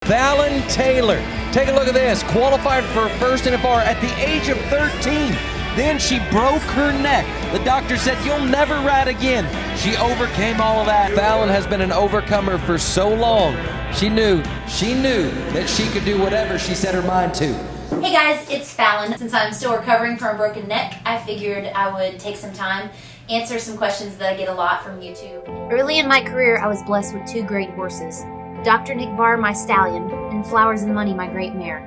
Fallon Taylor. Take a look at this. Qualified for first NFR at the age of 13. Then she broke her neck. The doctor said, "You'll never ride again." She overcame all of that. Fallon has been an overcomer for so long. She knew that she could do whatever she set her mind to. Hey guys, it's Fallon. Since I'm still recovering from a broken neck, I figured I would take some time, answer some questions that I get a lot from YouTube. Early in my career, I was blessed with two great horses. Dr. Nick Barr, my stallion, and Flowers and Money, my great mare.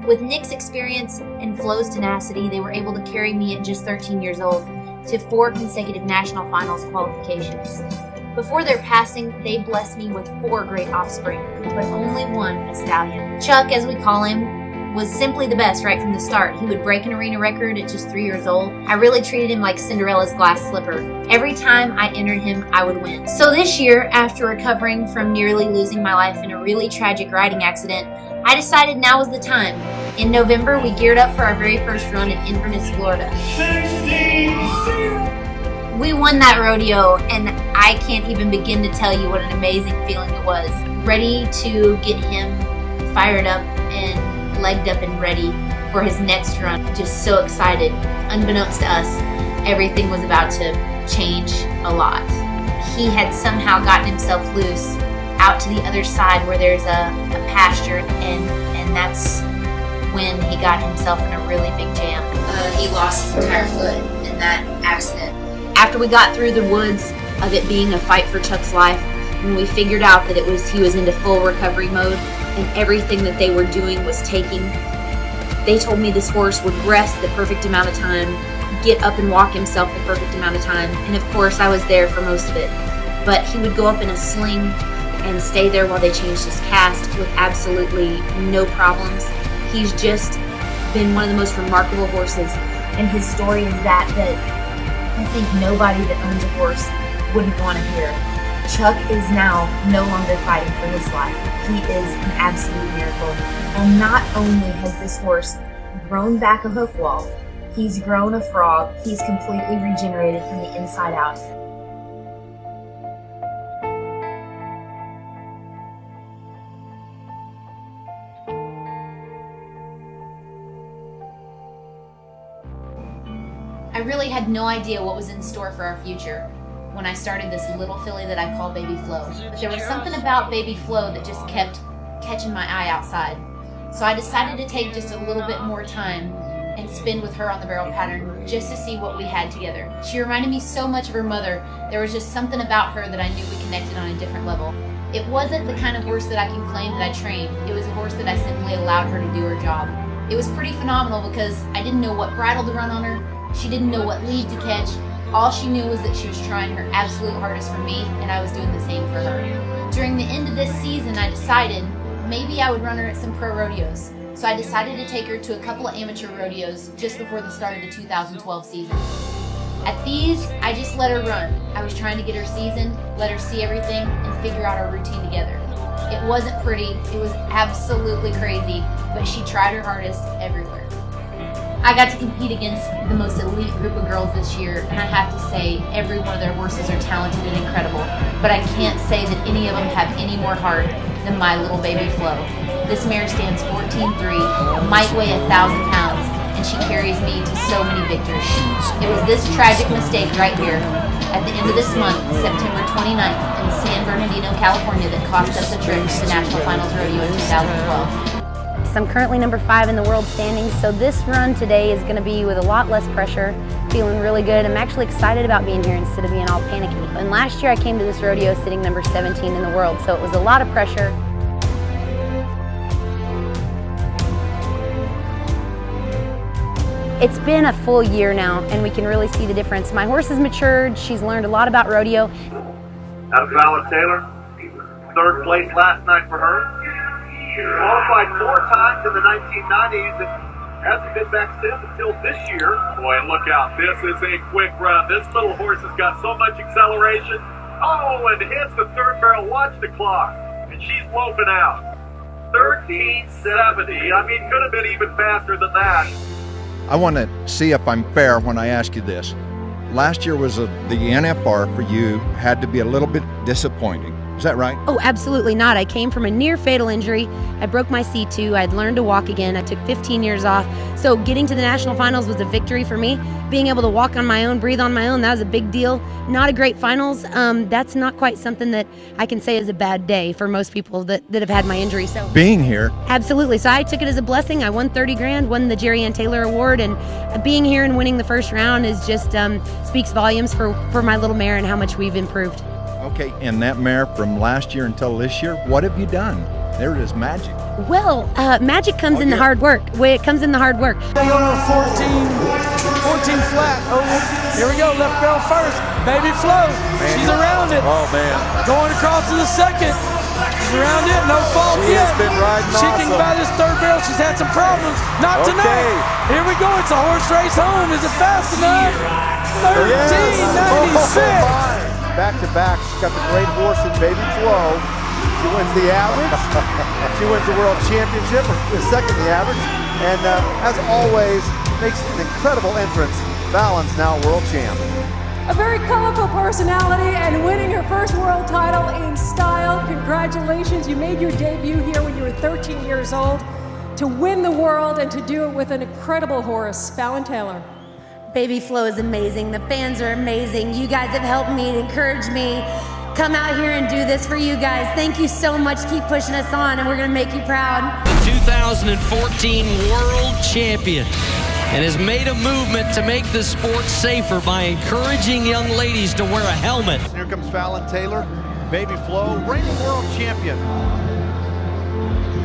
With Nick's experience and Flo's tenacity, they were able to carry me at just 13 years old to 4 consecutive national finals qualifications. Before their passing, they blessed me with 4 great offspring, but only one a stallion. Chuck, as we call him, was simply the best right from the start. He would break an arena record at just 3 years old. I really treated him like Cinderella's glass slipper. Every time I entered him, I would win. So this year, after recovering from nearly losing my life in a really tragic riding accident, I decided now was the time. In November, we geared up for our very first run in Inverness, Florida. We won that rodeo, and I can't even begin to tell you what an amazing feeling it was. Ready to get him fired up and legged up and ready for his next run. Just so excited. Unbeknownst to us, everything was about to change a lot. He had somehow gotten himself loose out to the other side where there's a pasture, and that's when he got himself in a really big jam. He lost his entire foot in that accident. After we got through the woods of it being a fight for Chuck's life, when we figured out that he was into full recovery mode and everything that they were doing was taking, they told me this horse would rest the perfect amount of time, get up and walk himself the perfect amount of time, and of course I was there for most of it. But he would go up in a sling and stay there while they changed his cast with absolutely no problems. He's just been one of the most remarkable horses, and his story is that I think nobody that owns a horse wouldn't want to hear. Chuck is now no longer fighting for his life. He is an absolute miracle. And not only has this horse grown back a hoof wall, he's grown a frog. He's completely regenerated from the inside out. I really had no idea what was in store for our future when I started this little filly that I call BABYFLO. But there was something about BABYFLO that just kept catching my eye outside. So I decided to take just a little bit more time and spend with her on the barrel pattern just to see what we had together. She reminded me so much of her mother. There was just something about her that I knew we connected on a different level. It wasn't the kind of horse that I can claim that I trained. It was a horse that I simply allowed her to do her job. It was pretty phenomenal because I didn't know what bridle to run on her. She didn't know what lead to catch. All she knew was that she was trying her absolute hardest for me, and I was doing the same for her. During the end of this season, I decided maybe I would run her at some pro rodeos. So I decided to take her to a couple of amateur rodeos just before the start of the 2012 season. At these, I just let her run. I was trying to get her seasoned, let her see everything, and figure out our routine together. It wasn't pretty, it was absolutely crazy, but she tried her hardest everywhere. I got to compete against the most elite group of girls this year, and I have to say every one of their horses are talented and incredible, but I can't say that any of them have any more heart than my little BABYFLO. This mare stands 14'3", might weigh 1,000 pounds, and she carries me to so many victories. It was this tragic mistake right here at the end of this month, September 29th, in San Bernardino, California, that cost us a trip to the National Finals Rodeo in 2012. I'm currently number 5 in the world standings, so this run today is going to be with a lot less pressure, feeling really good. I'm actually excited about being here instead of being all panicky. And last year I came to this rodeo sitting number 17 in the world, so it was a lot of pressure. It's been a full year now, and we can really see the difference. My horse has matured, she's learned a lot about rodeo. That's Fallon Taylor, 3rd place last night for her. Qualified 4 times in the 1990s and hasn't been back since until this year. Boy, look out. This is a quick run. This little horse has got so much acceleration. Oh, and hits the 3rd barrel. Watch the clock. And she's loping out. 13.70. I mean, could have been even faster than that. I want to see if I'm fair when I ask you this. Last year was the NFR for you had to be a little bit disappointing. Is that right? Oh, absolutely not. I came from a near fatal injury. I broke my C2. I'd learned to walk again. I took 15 years off. So getting to the national finals was a victory for me. Being able to walk on my own, breathe on my own, that was a big deal. Not a great finals. That's not quite something that I can say is a bad day for most people that have had my injury. So Being here. absolutely. So I took it as a blessing. I won 30 grand, won the Jerry Ann Taylor Award, and being here and winning the first round is just speaks volumes for my little mare and how much we've improved. Okay, and that mare from last year until this year, what have you done? There it is, magic. Well, magic comes in the hard work. It comes in the hard work. They go to 14 flat. Oh, here we go, left barrel first. BABYFLO, she's around it. Oh, man. Going across to the second. She's around it, no fault She yet. has been riding She can awesome. buy this third barrel. She's had some problems. Not Okay. tonight. Here we go, it's a horse race home. Is it fast enough? 13.96. Back to back, she's got the great horse in BABYFLO. She wins the average. She wins the world championship, or second the average. And as always, makes an incredible entrance. Fallon's now world champ. A very colorful personality and winning her first world title in style. Congratulations. You made your debut here when you were 13 years old to win the world and to do it with an incredible horse, Fallon Taylor. BABYFLO is amazing. The fans are amazing. You guys have helped me and encouraged me. Come out here and do this for you guys. Thank you so much. Keep pushing us on, and we're going to make you proud. The 2014 world champion, and has made a movement to make the sport safer by encouraging young ladies to wear a helmet. Here comes Fallon Taylor, BABYFLO, reigning world champion.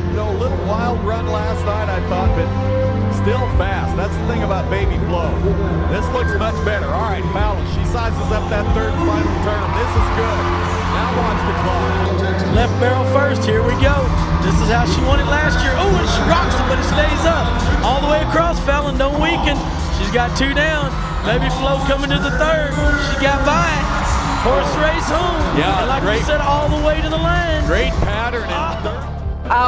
You know, a little wild run last night, I thought, but still fast. That's the thing about BABYFLO. This looks much better. All right, Fallon, she sizes up that third and final turn. This is good. Now watch the clock. Left barrel first, here we go. This is how she won it last year. Oh, and she rocks it, but it stays up. All the way across, Fallon, don't weaken. She's got 2 down. BABYFLO coming to the third. She got by it. Horse race home. Yeah, and like great. we said, all the way to the line. Great pattern in third.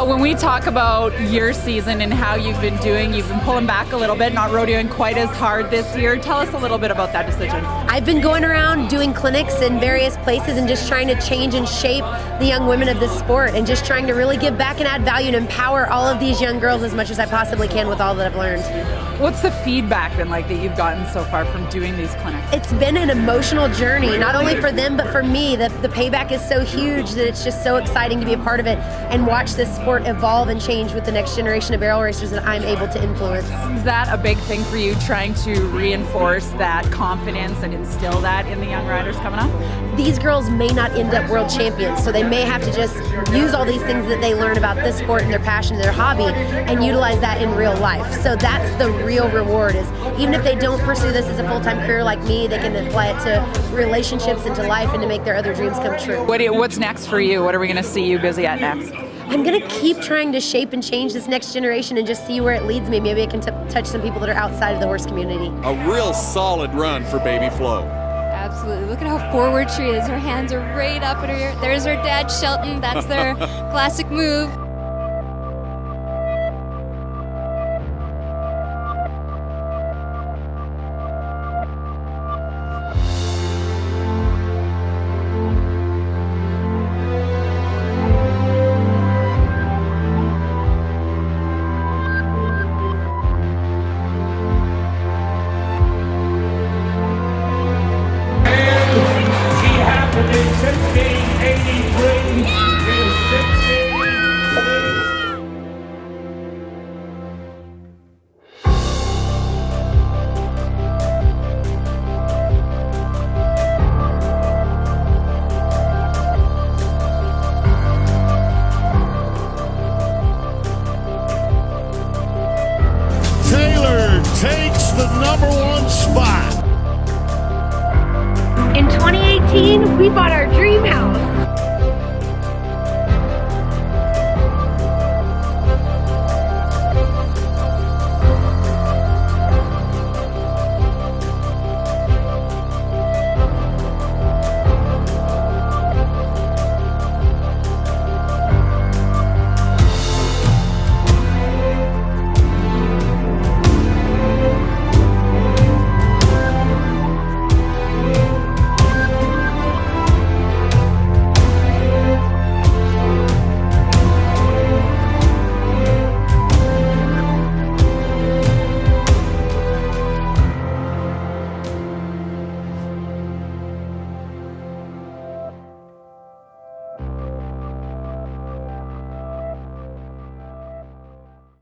When we talk about your season and how you've been doing, you've been pulling back a little bit, not rodeoing quite as hard this year. Tell us a little bit about that decision. I've been going around doing clinics in various places and just trying to change and shape the young women of this sport and just trying to really give back and add value and empower all of these young girls as much as I possibly can with all that I've learned. What's the feedback been like that you've gotten so far from doing these clinics? It's been an emotional journey, not only for them, but for me. The payback is so huge that it's just so exciting to be a part of it and watch this sport evolve and change with the next generation of barrel racers that I'm able to influence. Is that a big thing for you, trying to reinforce that confidence and instill that in the young riders coming up? These girls may not end up world champions, so they may have to just use all these things that they learn about this sport and their passion and their hobby and utilize that in real life. So that's the real reward, is even if they don't pursue this as a full-time career like me, they can apply it to relationships and to life and to make their other dreams come true. What's next for you? What are we going to see you busy at next? I'm going to keep trying to shape and change this next generation and just see where it leads me. Maybe I can touch some people that are outside of the horse community. A real solid run for BABYFLO. Absolutely. Look at how forward she is. Her hands are right up at her. There's her dad, Shelton. That's their classic move. Takes the #1 spot. In 2018, we bought our dream house.